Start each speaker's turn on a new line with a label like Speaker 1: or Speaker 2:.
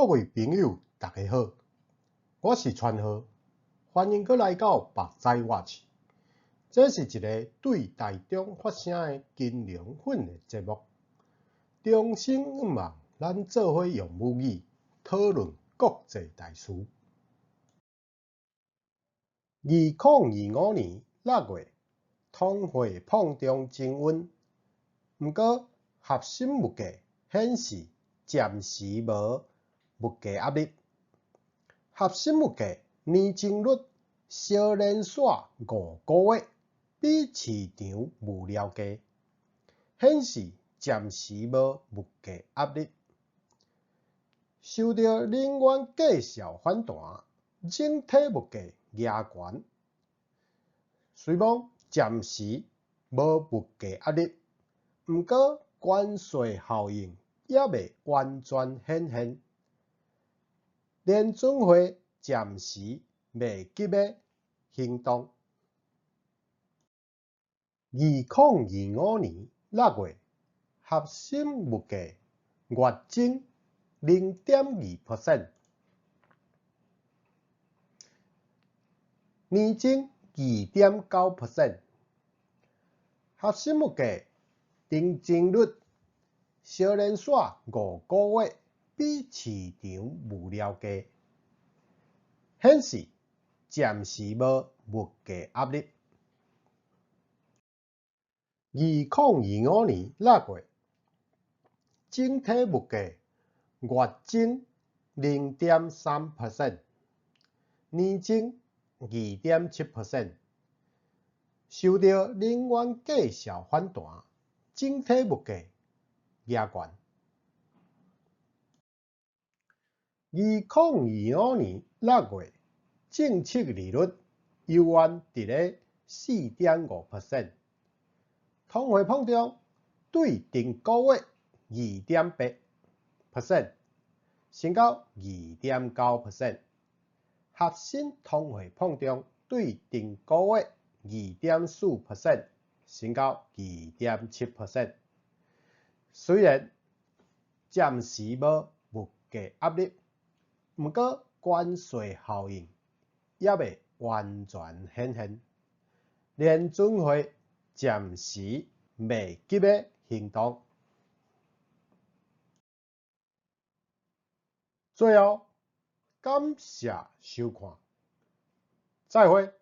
Speaker 1: 各位朋友，大家好，我是川浩，欢迎各来到白仔watch。这是一个对大众发声的金融粉的节目，衷心希望咱做伙用母语讨论国际大事。2025年6月，通货膨胀升温，不过核心物价显示暂时无物价压力。核心物价年增率小连续5个月，比市场预料低，显示暂时无物价压力。受到能源价格反弹，整体物价压悬。虽然暂时无物价压力，不过关税效应也未完全显现。联准会暂时未急要行动。2025年6月，核心物价月增 0.2%， 年增 2.9%。核心物价年增率小连续5个月，比市场预料低，显示暂时无物价压力。2025年6月，整体物价月增 0.3%， 年增 2.7%。受到能源价格反弹，整体物价压悬。2025年6月，政策利率犹原伫咧 4.5%， 通货膨胀对顶个月 2.8%， 升到 2.9%。核心通货膨胀对顶个月 2.4%， 升到 2.7%。虽然暂时无物价压力，不过关税效应也未完全显现。联准会暂时未急要行动。最后，感谢收看，再会。